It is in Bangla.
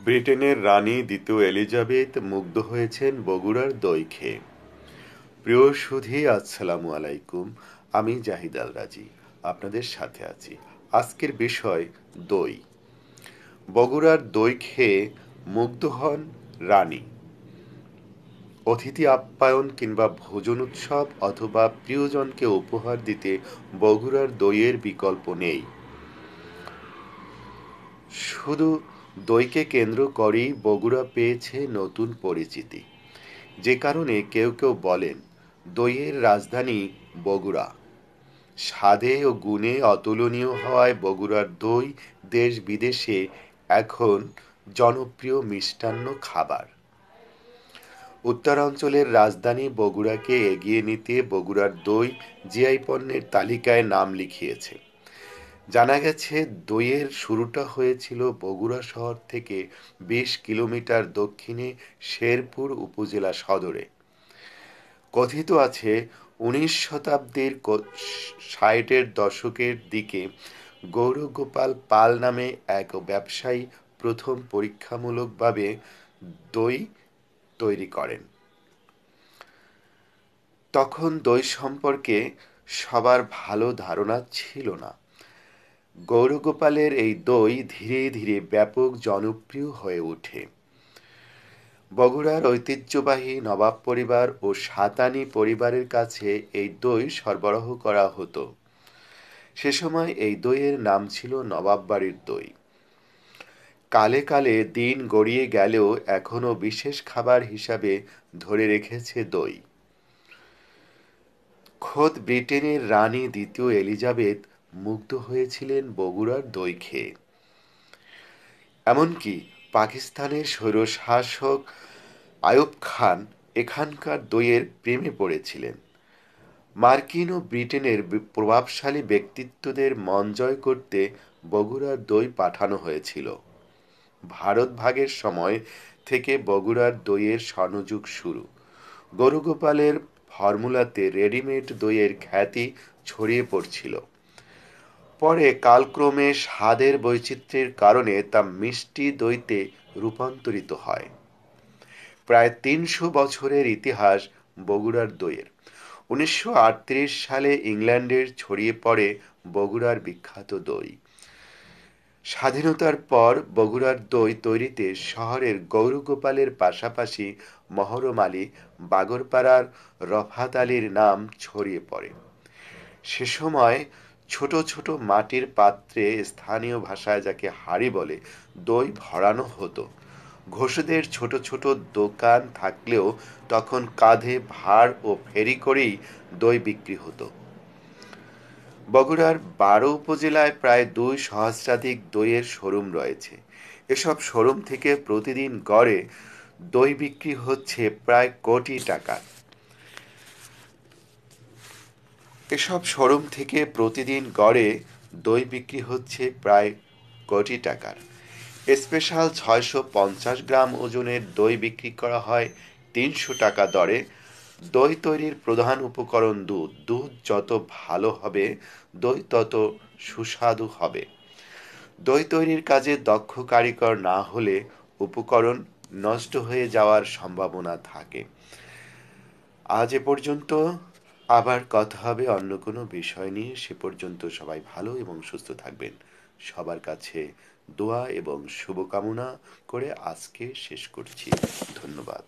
ব্রিটেনের রানী দ্বিতীয় এলিজাবেথ মুগ্ধ হয়েছেন বগুড়ার দই খেয়ে। প্রিয় সুধী, আসসালামু আলাইকুম। আমি জাহিদ আল রাজি আপনাদের সাথে আছি। আজকের বিষয় দই। বগুড়ার দই খেয়ে মুগ্ধ হন রানী। অতিথি আপ্যায়ন কিংবা ভোজন উৎসব অথবা প্রিয়জনকে উপহার দিতে বগুড়ার দইয়ের বিকল্প নেই। শুধু দইকে কেন্দ্র করেই বগুড়া পেয়েছে নতুন পরিচিতি, যে কারণে কেউ কেউ বলেন দইয়ের রাজধানী বগুড়া। স্বাদে ও গুণে অতুলনীয় হওয়ায় বগুড়ার দই দেশ বিদেশে এখন জনপ্রিয় মিষ্টান্ন খাবার। উত্তরাঞ্চলের রাজধানী বগুড়াকে এগিয়ে নিতে বগুড়ার দই জিআই পণ্যের তালিকায় নাম লিখিয়েছে। জানা গেছে, দইয়ের শুরুটা হয়েছিল বগুড়া শহর থেকে ২০ কিলোমিটার দক্ষিণে শেরপুর উপজেলা সদরে। কথিত আছে, ১৯ শতাব্দীর ৬০-এর দশকের দিকে গৌরগোপাল পাল নামে এক ব্যবসায়ী প্রথম পরীক্ষামূলকভাবে দই তৈরি করেন। তখন দই সম্পর্কে সবার ভালো ধারণা ছিল না। গৌরগোপালের এই দই ধীরে ধীরে ব্যাপক জনপ্রিয় হয়ে ওঠে। বগুড়ার ঐতিহ্যবাহী নবাব পরিবার ও সাতানি পরিবারের কাছে এই দই সরবরাহ করা হতো। সে সময় এই দইয়ের নাম ছিল নবাব বাড়ির দই। কালে কালে দিন গড়িয়ে গেলেও এখনো বিশেষ খাবার হিসাবে ধরে রেখেছে দই। খোদ ব্রিটেনের রানী দ্বিতীয় এলিজাবেথ মুগ্ধ হয়েছিলেন বগুড়ার দই খেয়ে। এমনকি পাকিস্তানের স্বৈরশাসক আইয়ুব খান এখানকার দইয়ের প্রেমে পড়েছিলেন। মার্কিন ও ব্রিটেনের প্রভাবশালী ব্যক্তিত্বদের মন জয় করতে বগুড়ার দই পাঠানো হয়েছিল। ভারত ভাগের সময় থেকে বগুড়ার দইয়ের স্বর্ণযুগ শুরু। গৌরগোপালের ফর্মুলাতে রেডিমেড দইয়ের খ্যাতি ছড়িয়ে পড়ছিল। পরে কালক্রমে স্বাদের বৈচিত্র্যের কারণে তা মিষ্টি দইতে রূপান্তরিত হয়। প্রায় ৩০০ বছরের ইতিহাস বগুড়ার দইয়ের। ১৯৩৮ সালে ইংল্যান্ডে ছড়িয়ে পড়ে বগুড়ার বিখ্যাত দই। স্বাধীনতার পর বগুড়ার দই তৈরিতে শহরের গৌরগোপালের পাশাপাশি মহরম আলী, বাগরপাড়ার রফাত আলীর নাম ছড়িয়ে পড়ে। সে সময় ছোট ছোট মাটির পাত্রে, স্থানীয় ভাষায় যাকে হাঁড়ি বলে, দই ভরানো হতো। ঘোষদের ছোট ছোট দোকান থাকলেও তখন কাঁধে ভার ও ফেরি করেই দই বিক্রি হতো। বগুড়ার ১২ উপজেলায় প্রায় ২ সহস্রাধিক দইয়ের শোরুম রয়েছে। এসব শোরুম থেকে প্রতিদিন গড়ে দই বিক্রি হচ্ছে প্রায় কোটি টাকার। এসব শোরুম থেকে প্রতিদিন গড়ে দই বিক্রি হচ্ছে প্রায় কোটি টাকার। স্পেশাল ৬৫০ গ্রাম ওজনের দই বিক্রি করা হয় ৩০০ টাকা দরে। দই তৈরির প্রধান উপকরণ দুধ। দুধ যত ভালো হবে, দই তত সুস্বাদু হবে। দই তৈরির কাজে দক্ষ কারিগর না হলে উপকরণ নষ্ট হয়ে যাওয়ার সম্ভাবনা থাকে। আজ এ পর্যন্ত। আবার কথা হবে অন্য কোনো বিষয় নিয়ে। সে পর্যন্ত সবাই ভালো এবং সুস্থ থাকবেন। সবার কাছে দোয়া এবং শুভকামনা করে আজকে শেষ করছি। ধন্যবাদ।